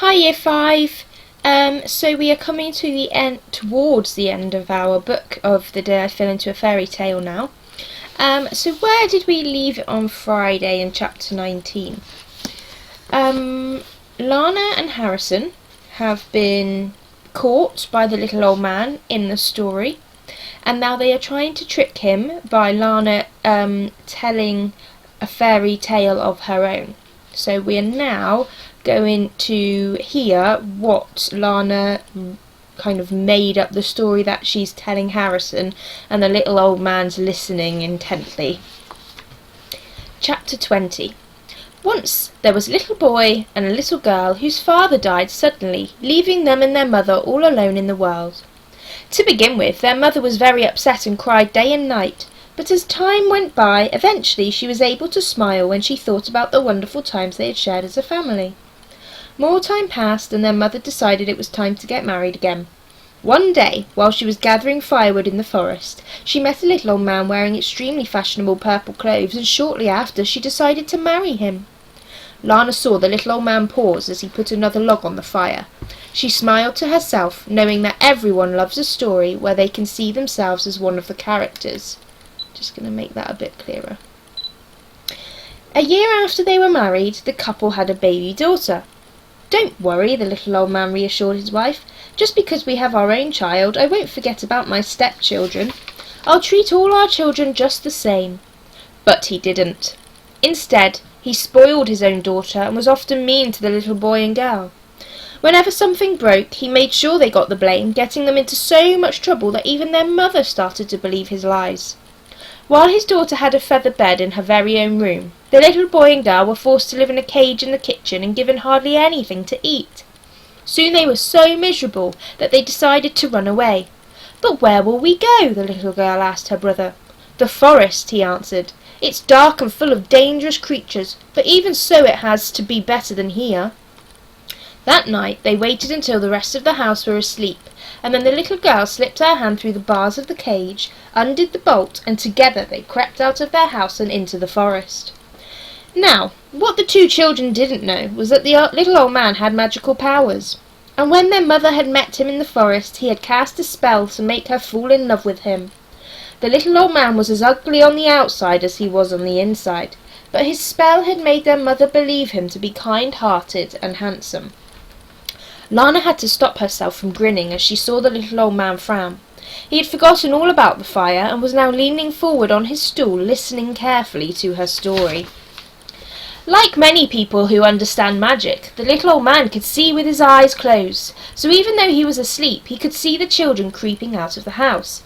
Hi Year 5. So we are coming to towards the end of our book of The Day I Fell Into a Fairy Tale now. So where did we leave it on Friday in chapter 19? Lana and Harrison have been caught by the little old man in the story, and now they are trying to trick him by Lana telling a fairy tale of her own. So we are now going to hear what Lana kind of made up the story that she's telling Harrison, and the little old man's listening intently. Chapter 20. Once there was a little boy and a little girl whose father died suddenly, leaving them and their mother all alone in the world. To begin with, their mother was very upset and cried day and night, but as time went by, eventually she was able to smile when she thought about the wonderful times they had shared as a family. More time passed, and their mother decided it was time to get married again. One day, while she was gathering firewood in the forest, she met a little old man wearing extremely fashionable purple clothes, and shortly after she decided to marry him. Lana saw the little old man pause as he put another log on the fire. She smiled to herself, knowing that everyone loves a story where they can see themselves as one of the characters. Just going to make that a bit clearer. A year after they were married, the couple had a baby daughter. "Don't worry," the little old man reassured his wife. "Just because we have our own child, I won't forget about my stepchildren. I'll treat all our children just the same." But he didn't. Instead, he spoiled his own daughter and was often mean to the little boy and girl. Whenever something broke, he made sure they got the blame, getting them into so much trouble that even their mother started to believe his lies. While his daughter had a feather bed in her very own room, the little boy and girl were forced to live in a cage in the kitchen and given hardly anything to eat. Soon they were so miserable that they decided to run away. "But where will we go?" the little girl asked her brother. "The forest," he answered. "It's dark and full of dangerous creatures, but even so it has to be better than here." That night they waited until the rest of the house were asleep, and then the little girl slipped her hand through the bars of the cage, undid the bolt, and together they crept out of their house and into the forest. Now, what the two children didn't know was that the little old man had magical powers, and when their mother had met him in the forest, he had cast a spell to make her fall in love with him. The little old man was as ugly on the outside as he was on the inside, but his spell had made their mother believe him to be kind-hearted and handsome. Lana had to stop herself from grinning as she saw the little old man frown. He had forgotten all about the fire and was now leaning forward on his stool, listening carefully to her story. Like many people who understand magic, the little old man could see with his eyes closed, so even though he was asleep, he could see the children creeping out of the house.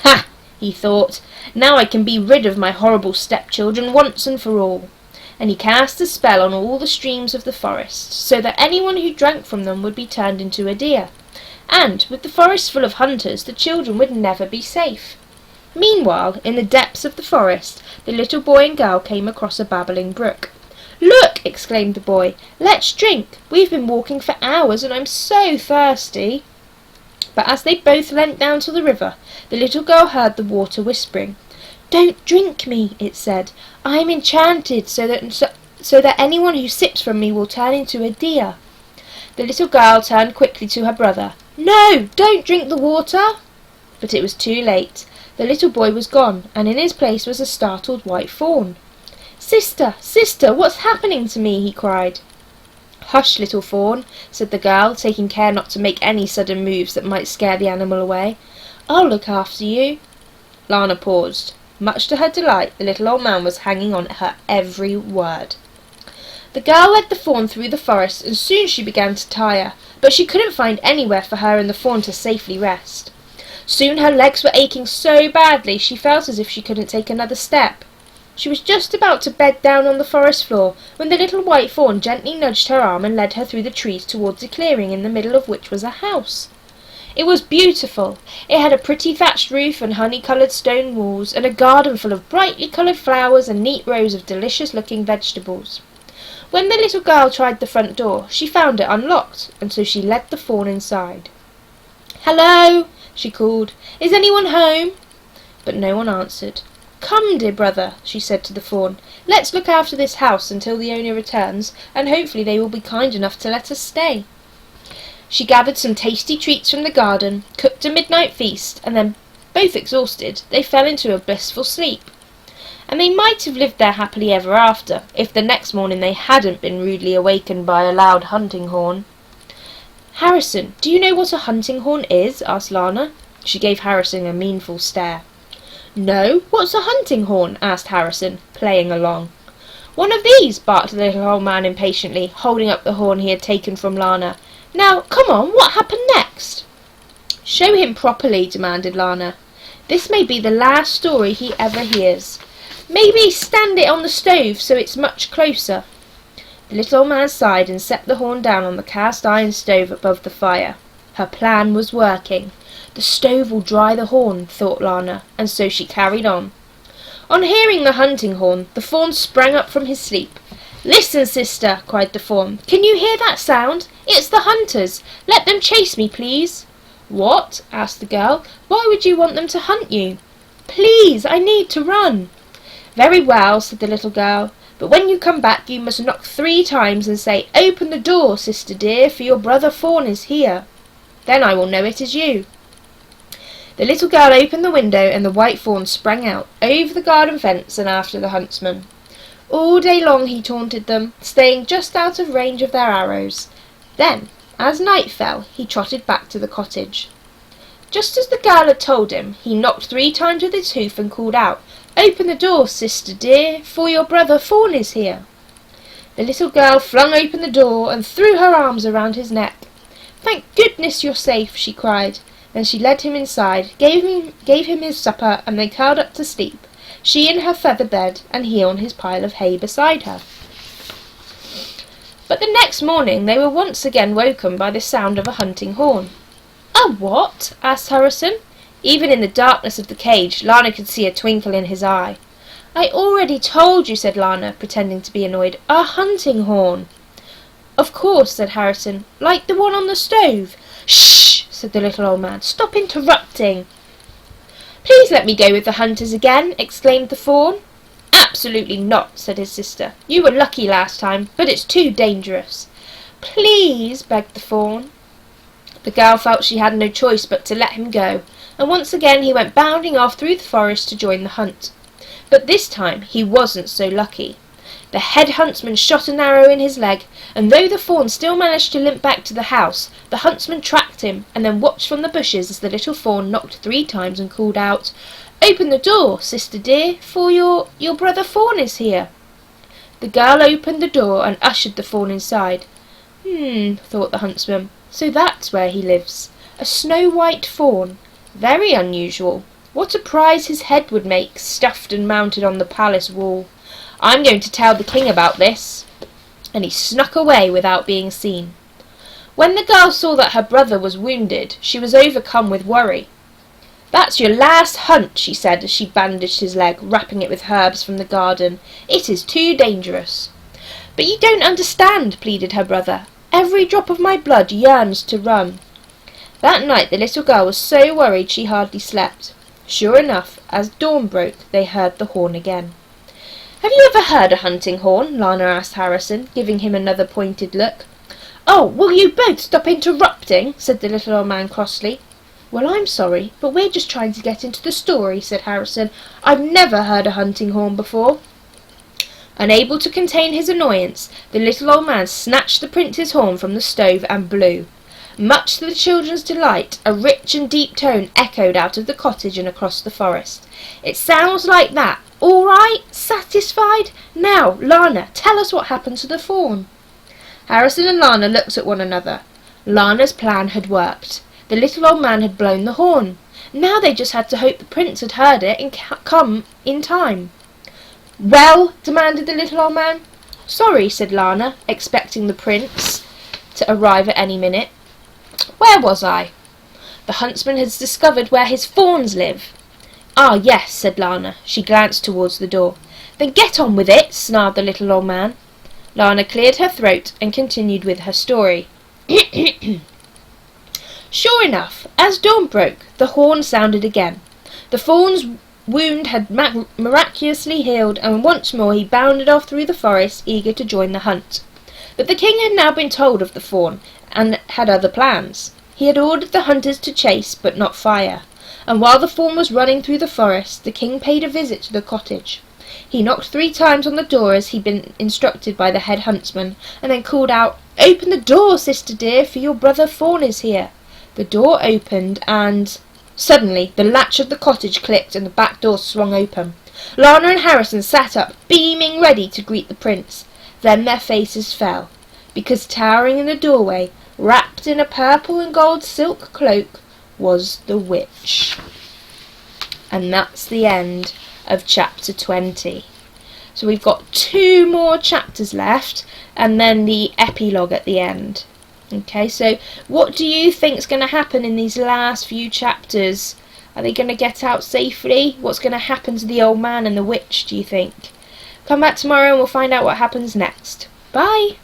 "Ha!" he thought. "Now I can be rid of my horrible stepchildren once and for all." And he cast a spell on all the streams of the forest, so that anyone who drank from them would be turned into a deer. And, with the forest full of hunters, the children would never be safe. Meanwhile, in the depths of the forest, the little boy and girl came across a babbling brook. "Look!" exclaimed the boy. "Let's drink. We've been walking for hours and I'm so thirsty." But as they both leant down to the river, the little girl heard the water whispering. "Don't drink me," it said. "I'm enchanted so that anyone who sips from me will turn into a deer." The little girl turned quickly to her brother. "No, don't drink the water!" But it was too late. The little boy was gone, and in his place was a startled white fawn. "Sister, sister, what's happening to me?" he cried. "Hush, little fawn," said the girl, taking care not to make any sudden moves that might scare the animal away. "I'll look after you." Lana paused. Much to her delight, the little old man was hanging on her every word. The girl led the fawn through the forest, and soon she began to tire, but she couldn't find anywhere for her and the fawn to safely rest. Soon her legs were aching so badly she felt as if she couldn't take another step. She was just about to bed down on the forest floor when the little white fawn gently nudged her arm and led her through the trees towards a clearing in the middle of which was a house. It was beautiful. It had a pretty thatched roof and honey-coloured stone walls, and a garden full of brightly coloured flowers and neat rows of delicious-looking vegetables. When the little girl tried the front door, she found it unlocked, and so she led the fawn inside. "Hello," she called. "Is anyone home?" But no one answered. "Come, dear brother," she said to the fawn, "let's look after this house until the owner returns, and hopefully they will be kind enough to let us stay." She gathered some tasty treats from the garden, cooked a midnight feast, and then, both exhausted, they fell into a blissful sleep. And they might have lived there happily ever after, if the next morning they hadn't been rudely awakened by a loud hunting horn. "Harrison, do you know what a hunting horn is?" asked Lana. She gave Harrison a meaningful stare. "No, what's a hunting horn?" asked Harrison, playing along. "One of these," barked the little old man impatiently, holding up the horn he had taken from Lana. "Now, come on, what happened next?" "Show him properly," demanded Lana. "This may be the last story he ever hears. Maybe stand it on the stove so it's much closer." The little old man sighed and set the horn down on the cast-iron stove above the fire. Her plan was working. The stove will dry the horn, thought Lana, and so she carried on. On hearing the hunting horn, the fawn sprang up from his sleep. "Listen, sister," cried the fawn. "Can you hear that sound? It's the hunters. Let them chase me, please." "What?" asked the girl. "Why would you want them to hunt you?" "Please, I need to run." "Very well," said the little girl. "But when you come back you must knock 3 times and say, 'Open the door, sister dear, for your brother fawn is here.' Then I will know it is you." The little girl opened the window and the white fawn sprang out, over the garden fence and after the huntsman. All day long he taunted them, staying just out of range of their arrows. Then, as night fell, he trotted back to the cottage. Just as the girl had told him, he knocked 3 times with his hoof and called out, "Open the door, sister dear, for your brother fawn is here." The little girl flung open the door and threw her arms around his neck. "Thank goodness you're safe," she cried. Then she led him inside, gave him his supper, and they curled up to sleep, she in her feather bed and he on his pile of hay beside her. But the next morning they were once again woken by the sound of a hunting horn. "A what?" asked Harrison. Even in the darkness of the cage, Lana could see a twinkle in his eye. "I already told you," said Lana, pretending to be annoyed. "A hunting horn." "Of course," said Harrison. "Like the one on the stove." "Shh!" said the little old man. "Stop interrupting." "Please let me go with the hunters again," exclaimed the fawn. "Absolutely not," said his sister. "You were lucky last time, but it's too dangerous." "Please," begged the fawn. The girl felt she had no choice but to let him go, and once again he went bounding off through the forest to join the hunt. But this time he wasn't so lucky. The head huntsman shot an arrow in his leg, and though the fawn still managed to limp back to the house, the huntsman tracked him and then watched from the bushes as the little fawn knocked 3 times and called out, "Open the door, sister dear, for your brother fawn is here." The girl opened the door and ushered the fawn inside. Thought the huntsman, "so that's where he lives. A snow-white fawn. Very unusual. What a prize his head would make, stuffed and mounted on the palace wall. I'm going to tell the king about this." And he snuck away without being seen. When the girl saw that her brother was wounded, she was overcome with worry. "That's your last hunt," she said as she bandaged his leg, wrapping it with herbs from the garden. "It is too dangerous." "But you don't understand," pleaded her brother. "Every drop of my blood yearns to run." That night the little girl was so worried she hardly slept. Sure enough, as dawn broke, they heard the horn again. "Have you ever heard a hunting horn?" Lana asked Harrison, giving him another pointed look. "Oh, will you both stop interrupting?" said the little old man crossly. "Well, I'm sorry, but we're just trying to get into the story," said Harrison. "I've never heard a hunting horn before." Unable to contain his annoyance, the little old man snatched the prince's horn from the stove and blew. Much to the children's delight, a rich and deep tone echoed out of the cottage and across the forest. "It sounds like that. All right? Satisfied? Now, Lana, tell us what happened to the fawn." Harrison and Lana looked at one another. Lana's plan had worked. The little old man had blown the horn. Now they just had to hope the prince had heard it and come in time. "Well?" demanded the little old man. "Sorry," said Lana, expecting the prince to arrive at any minute. "Where was I?" "The huntsman has discovered where his fawns live." "Ah, yes," said Lana. She glanced towards the door. "Then get on with it," snarled the little old man. Lana cleared her throat and continued with her story. Sure enough, as dawn broke, the horn sounded again. The fawns wound had miraculously healed, and once more he bounded off through the forest, eager to join the hunt. But the king had now been told of the fawn, and had other plans. He had ordered the hunters to chase, but not fire, and while the fawn was running through the forest, the king paid a visit to the cottage. He knocked 3 times on the door as he'd been instructed by the head huntsman, and then called out, "Open the door, sister dear, for your brother fawn is here." The door opened, and suddenly the latch of the cottage clicked and the back door swung open. Lana and Harrison sat up, beaming, ready to greet the prince. Then their faces fell, because towering in the doorway, wrapped in a purple and gold silk cloak, was the witch. And that's the end of chapter 20. So we've got 2 more chapters left, and then the epilogue at the end. Okay, so what do you think is going to happen in these last few chapters? Are they going to get out safely? What's going to happen to the old man and the witch, do you think? Come back tomorrow and we'll find out what happens next. Bye!